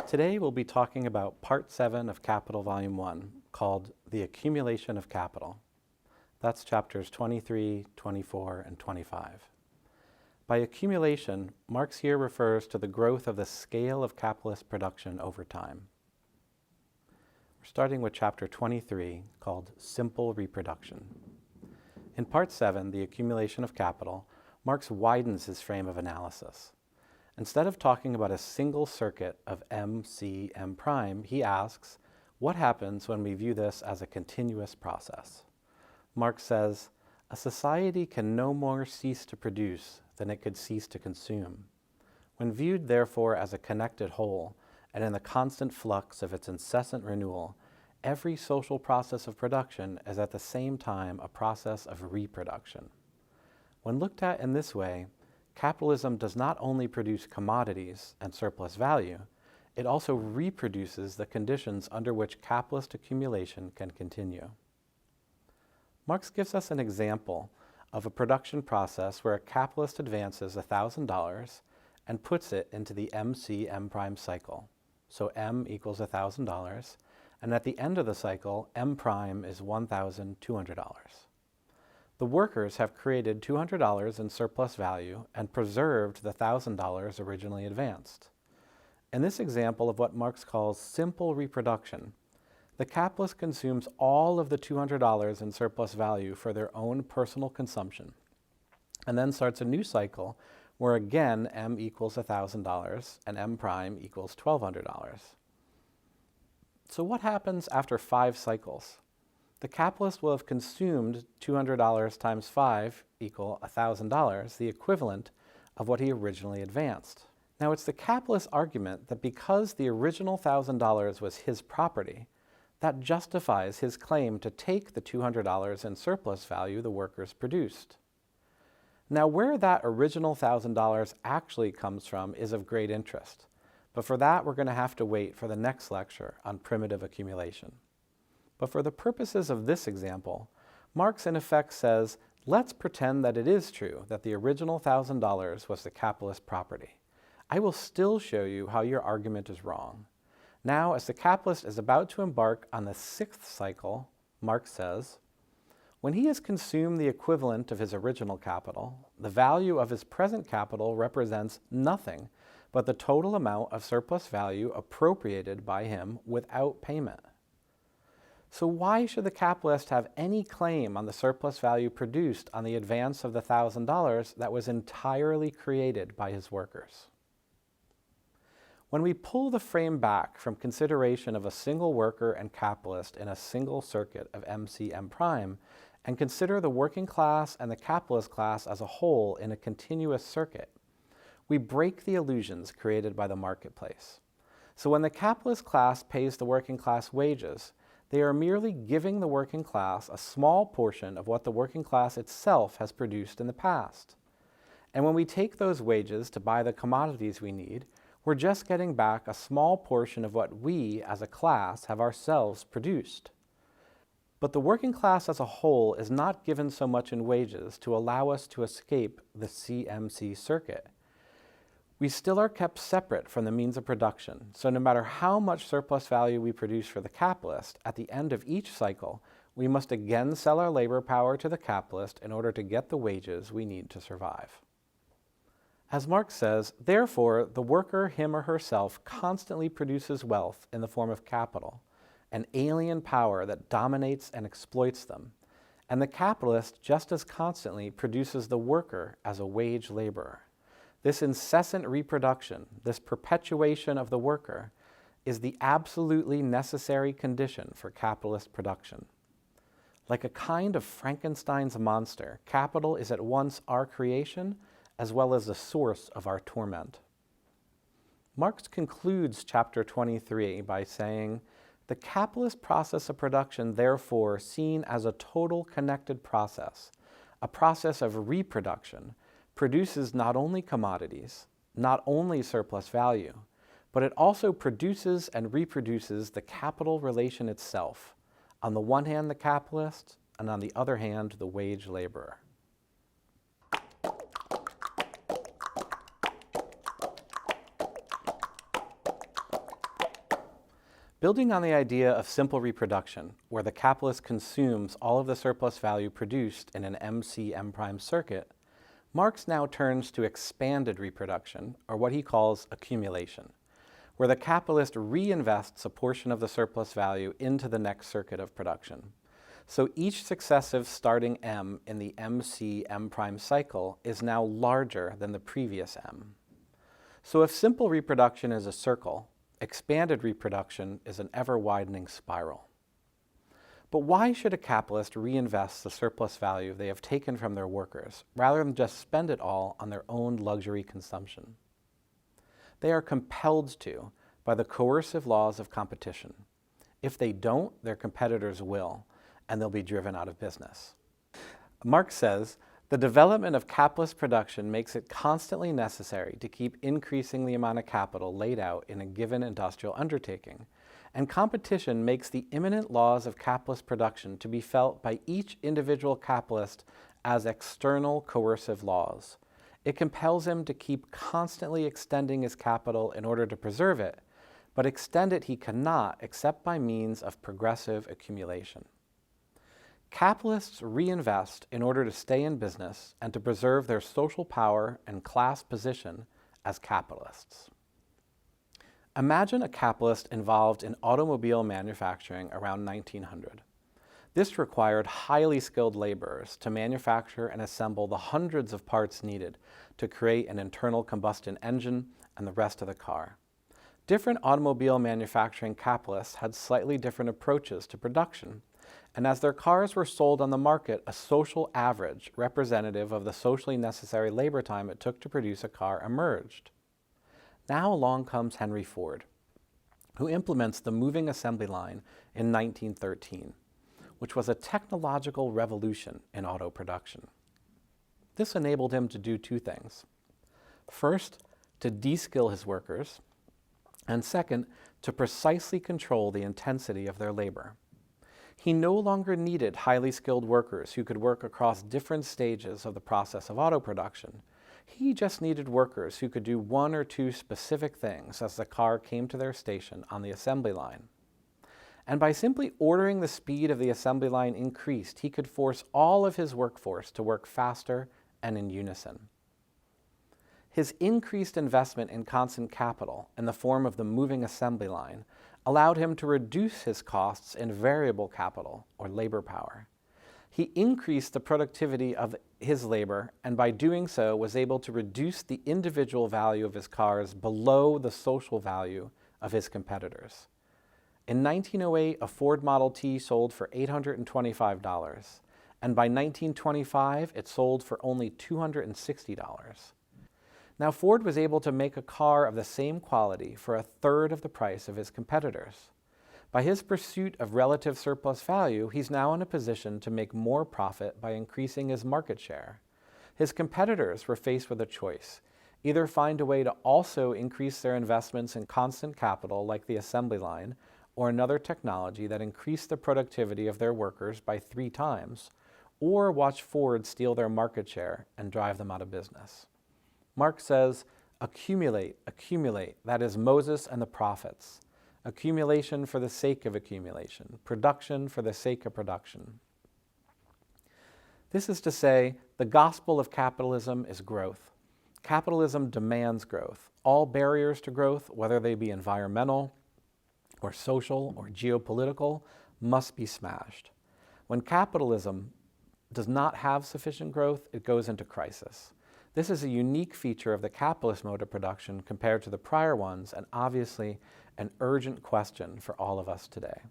Today we'll be talking about Part 7 of Capital Volume 1, called The Accumulation of Capital. That's chapters 23, 24, and 25. By accumulation, Marx here refers to the growth of the scale of capitalist production over time. We're starting with chapter 23, called Simple Reproduction. In Part 7, The Accumulation of Capital, Marx widens his frame of analysis. Instead of talking about a single circuit of M, C, M prime, he asks, what happens when we view this as a continuous process? Marx says, a society can no more cease to produce than it could cease to consume. When viewed, therefore, as a connected whole, and in the constant flux of its incessant renewal, every social process of production is at the same time a process of reproduction. When looked at in this way, capitalism does not only produce commodities and surplus value, it also reproduces the conditions under which capitalist accumulation can continue. Marx gives us an example of a production process where a capitalist advances $1,000 and puts it into the MC M prime cycle. So M equals $1,000, and at the end of the cycle, M prime is $1,200. The workers have created $200 in surplus value and preserved the $1,000 originally advanced. In this example of what Marx calls simple reproduction, the capitalist consumes all of the $200 in surplus value for their own personal consumption, and then starts a new cycle where again M equals $1,000 and M prime equals $1,200. So what happens after 5 cycles? The capitalist will have consumed $200 times 5 equal $1,000, the equivalent of what he originally advanced. Now it's the capitalist's argument that because the original $1,000 was his property, that justifies his claim to take the $200 in surplus value the workers produced. Now where that original $1,000 actually comes from is of great interest, but for that we're going to have to wait for the next lecture on primitive accumulation. But for the purposes of this example, Marx in effect says, let's pretend that it is true that the original $1,000 was the capitalist property. I will still show you how your argument is wrong. Now, as the capitalist is about to embark on the 6th cycle, Marx says, when he has consumed the equivalent of his original capital, the value of his present capital represents nothing but the total amount of surplus value appropriated by him without payment. So why should the capitalist have any claim on the surplus value produced on the advance of the $1,000 that was entirely created by his workers? When we pull the frame back from consideration of a single worker and capitalist in a single circuit of MC-M prime and consider the working class and the capitalist class as a whole in a continuous circuit, we break the illusions created by the marketplace. So when the capitalist class pays the working class wages, they are merely giving the working class a small portion of what the working class itself has produced in the past. And when we take those wages to buy the commodities we need, we're just getting back a small portion of what we, as a class, have ourselves produced. But the working class as a whole is not given so much in wages to allow us to escape the CMC circuit. We still are kept separate from the means of production, so no matter how much surplus value we produce for the capitalist, at the end of each cycle, we must again sell our labor power to the capitalist in order to get the wages we need to survive. As Marx says, therefore, the worker, him or herself, constantly produces wealth in the form of capital, an alien power that dominates and exploits them, and the capitalist just as constantly produces the worker as a wage laborer. This incessant reproduction, this perpetuation of the worker, is the absolutely necessary condition for capitalist production. Like a kind of Frankenstein's monster, capital is at once our creation as well as the source of our torment. Marx concludes chapter 23 by saying, the capitalist process of production, therefore, seen as a total connected process, a process of reproduction, produces not only commodities, not only surplus value, but it also produces and reproduces the capital relation itself, on the one hand the capitalist, and on the other hand the wage laborer. Building on the idea of simple reproduction, where the capitalist consumes all of the surplus value produced in an MC-M' circuit, Marx now turns to expanded reproduction, or what he calls accumulation, where the capitalist reinvests a portion of the surplus value into the next circuit of production. So each successive starting M in the MC-M' cycle is now larger than the previous M. So if simple reproduction is a circle, expanded reproduction is an ever-widening spiral. But why should a capitalist reinvest the surplus value they have taken from their workers, rather than just spend it all on their own luxury consumption? They are compelled to by the coercive laws of competition. If they don't, their competitors will, and they'll be driven out of business. Marx says, the development of capitalist production makes it constantly necessary to keep increasing the amount of capital laid out in a given industrial undertaking, and competition makes the immanent laws of capitalist production to be felt by each individual capitalist as external coercive laws. It compels him to keep constantly extending his capital in order to preserve it, but extend it he cannot except by means of progressive accumulation. Capitalists reinvest in order to stay in business and to preserve their social power and class position as capitalists. Imagine a capitalist involved in automobile manufacturing around 1900. This required highly skilled laborers to manufacture and assemble the hundreds of parts needed to create an internal combustion engine and the rest of the car. Different automobile manufacturing capitalists had slightly different approaches to production, and as their cars were sold on the market, a social average representative of the socially necessary labor time it took to produce a car emerged. Now along comes Henry Ford, who implements the moving assembly line in 1913, which was a technological revolution in auto production. This enabled him to do two things. First, to de-skill his workers, and second, to precisely control the intensity of their labor. He no longer needed highly skilled workers who could work across different stages of the process of auto production. He just needed workers who could do one or two specific things as the car came to their station on the assembly line. And by simply ordering the speed of the assembly line increased, he could force all of his workforce to work faster and in unison. His increased investment in constant capital in the form of the moving assembly line allowed him to reduce his costs in variable capital, or labor power. He increased the productivity of his labor, and by doing so was able to reduce the individual value of his cars below the social value of his competitors. In 1908, a Ford Model T sold for $825, and by 1925, it sold for only $260. Now, Ford was able to make a car of the same quality for a third of the price of his competitors. By his pursuit of relative surplus value, he's now in a position to make more profit by increasing his market share. His competitors were faced with a choice: either find a way to also increase their investments in constant capital like the assembly line, or another technology that increased the productivity of their workers by 3 times, or watch Ford steal their market share and drive them out of business. Marx says, accumulate, accumulate, that is Moses and the prophets. Accumulation for the sake of accumulation, production for the sake of production. This is to say, the gospel of capitalism is growth. Capitalism demands growth. All barriers to growth, whether they be environmental, or social, or geopolitical, must be smashed. When capitalism does not have sufficient growth, it goes into crisis. This is a unique feature of the capitalist mode of production compared to the prior ones, and obviously an urgent question for all of us today.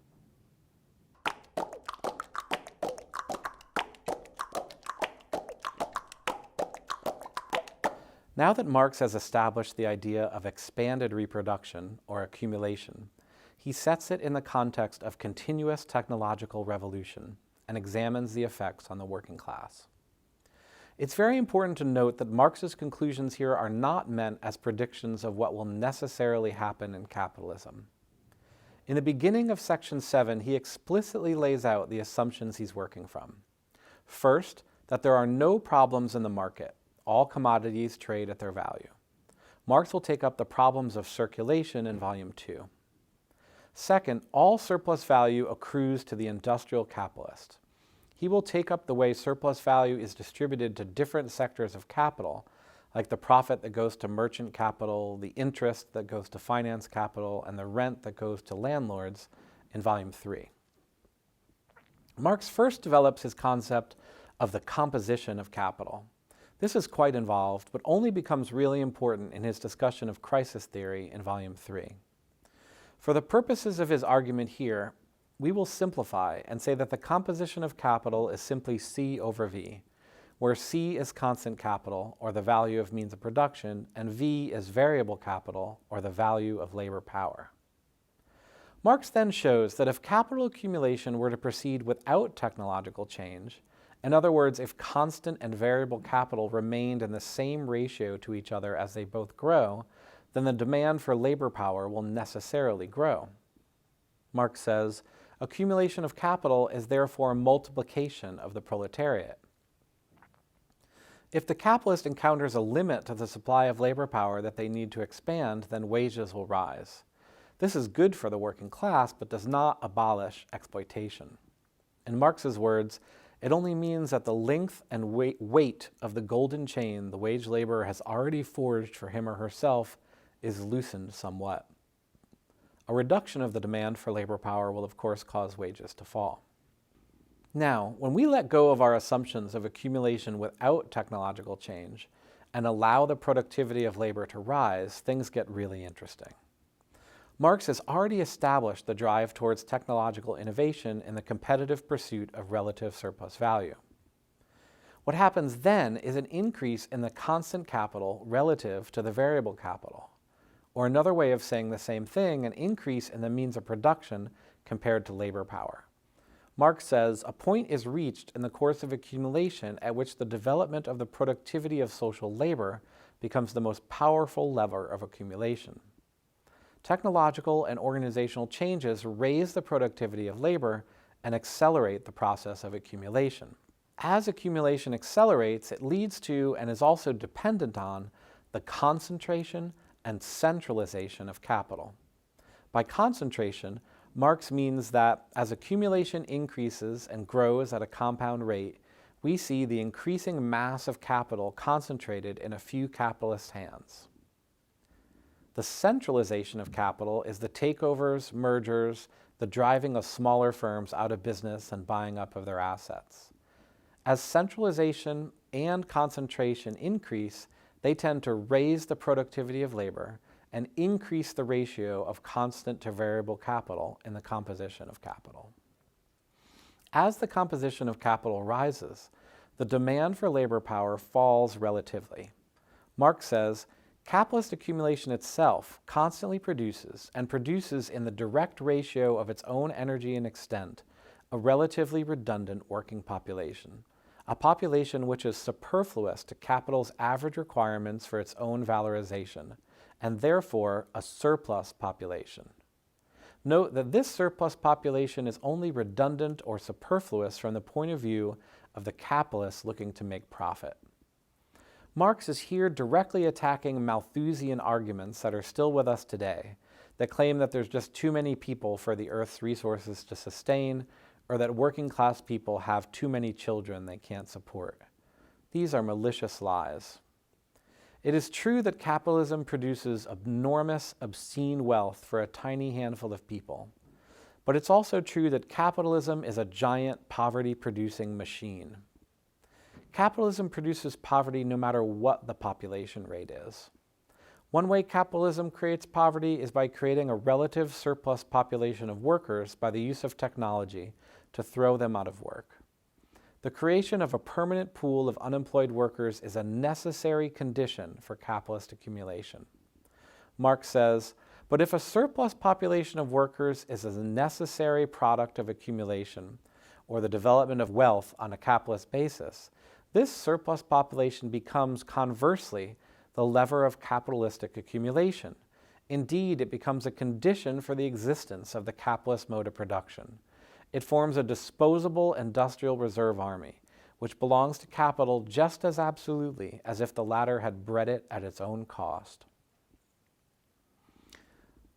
Now that Marx has established the idea of expanded reproduction, or accumulation, he sets it in the context of continuous technological revolution and examines the effects on the working class. It's very important to note that Marx's conclusions here are not meant as predictions of what will necessarily happen in capitalism. In the beginning of section 7, he explicitly lays out the assumptions he's working from. First, that there are no problems in the market. All commodities trade at their value. Marx will take up the problems of circulation in volume 2. Second, all surplus value accrues to the industrial capitalist. He will take up the way surplus value is distributed to different sectors of capital, like the profit that goes to merchant capital, the interest that goes to finance capital, and the rent that goes to landlords in Volume 3. Marx first develops his concept of the composition of capital. This is quite involved, but only becomes really important in his discussion of crisis theory in Volume 3. For the purposes of his argument here, we will simplify and say that the composition of capital is simply C over V, where C is constant capital, or the value of means of production, and V is variable capital, or the value of labor power. Marx then shows that if capital accumulation were to proceed without technological change, in other words, if constant and variable capital remained in the same ratio to each other as they both grow, then the demand for labor power will necessarily grow. Marx says, accumulation of capital is therefore multiplication of the proletariat. If the capitalist encounters a limit to the supply of labor power that they need to expand, then wages will rise. This is good for the working class, but does not abolish exploitation. In Marx's words, it only means that the length and weight of the golden chain the wage laborer has already forged for him or herself is loosened somewhat. A reduction of the demand for labor power will of course cause wages to fall. Now, when we let go of our assumptions of accumulation without technological change and allow the productivity of labor to rise, things get really interesting. Marx has already established the drive towards technological innovation in the competitive pursuit of relative surplus value. What happens then is an increase in the constant capital relative to the variable capital. Or another way of saying the same thing, an increase in the means of production compared to labor power. Marx says, a point is reached in the course of accumulation at which the development of the productivity of social labor becomes the most powerful lever of accumulation. Technological and organizational changes raise the productivity of labor and accelerate the process of accumulation. As accumulation accelerates, it leads to and is also dependent on the concentration and centralization of capital. By concentration, Marx means that as accumulation increases and grows at a compound rate, we see the increasing mass of capital concentrated in a few capitalist hands. The centralization of capital is the takeovers, mergers, the driving of smaller firms out of business and buying up of their assets. As centralization and concentration increase, they tend to raise the productivity of labor and increase the ratio of constant to variable capital in the composition of capital. As the composition of capital rises, the demand for labor power falls relatively. Marx says, capitalist accumulation itself constantly produces, and produces in the direct ratio of its own energy and extent, a relatively redundant working population. A population which is superfluous to capital's average requirements for its own valorization, and therefore a surplus population. Note that this surplus population is only redundant or superfluous from the point of view of the capitalist looking to make profit. Marx is here directly attacking Malthusian arguments that are still with us today, that claim that there's just too many people for the Earth's resources to sustain, or that working class people have too many children they can't support. These are malicious lies. It is true that capitalism produces enormous, obscene wealth for a tiny handful of people, but it's also true that capitalism is a giant poverty-producing machine. Capitalism produces poverty no matter what the population rate is. One way capitalism creates poverty is by creating a relative surplus population of workers by the use of technology to throw them out of work. The creation of a permanent pool of unemployed workers is a necessary condition for capitalist accumulation. Marx says, but if a surplus population of workers is a necessary product of accumulation, or the development of wealth on a capitalist basis, this surplus population becomes, conversely, the lever of capitalistic accumulation. Indeed, it becomes a condition for the existence of the capitalist mode of production. It forms a disposable industrial reserve army, which belongs to capital just as absolutely as if the latter had bred it at its own cost.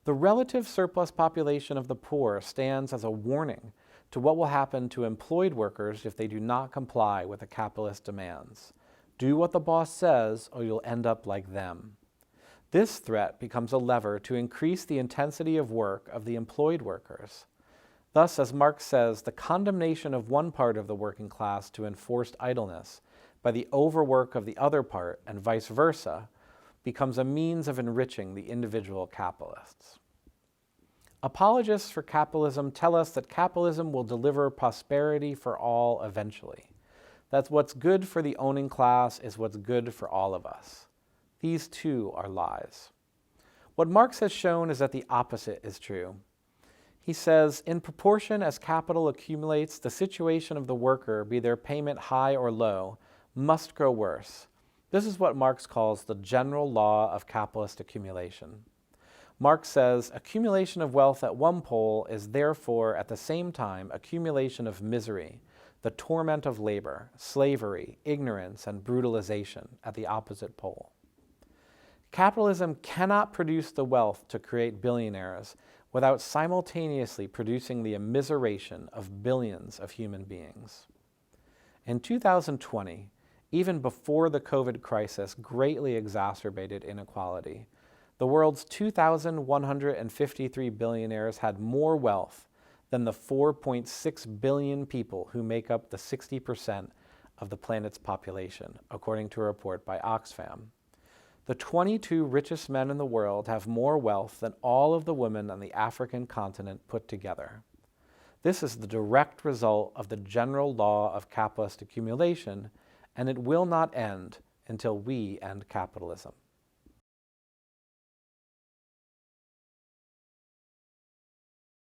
The relative surplus population of the poor stands as a warning to what will happen to employed workers if they do not comply with the capitalist demands. Do what the boss says, or you'll end up like them. This threat becomes a lever to increase the intensity of work of the employed workers. Thus, as Marx says, the condemnation of one part of the working class to enforced idleness by the overwork of the other part, and vice versa, becomes a means of enriching the individual capitalists. Apologists for capitalism tell us that capitalism will deliver prosperity for all eventually. That what's good for the owning class is what's good for all of us. These too are lies. What Marx has shown is that the opposite is true. He says, in proportion as capital accumulates, the situation of the worker, be their payment high or low, must grow worse. This is what Marx calls the general law of capitalist accumulation. Marx says, accumulation of wealth at one pole is therefore at the same time accumulation of misery, the torment of labor, slavery, ignorance, and brutalization at the opposite pole. Capitalism cannot produce the wealth to create billionaires without simultaneously producing the immiseration of billions of human beings. In 2020, even before the COVID crisis greatly exacerbated inequality, the world's 2,153 billionaires had more wealth than the 4.6 billion people who make up the 60% of the planet's population, according to a report by Oxfam. The 22 richest men in the world have more wealth than all of the women on the African continent put together. This is the direct result of the general law of capitalist accumulation, and it will not end until we end capitalism.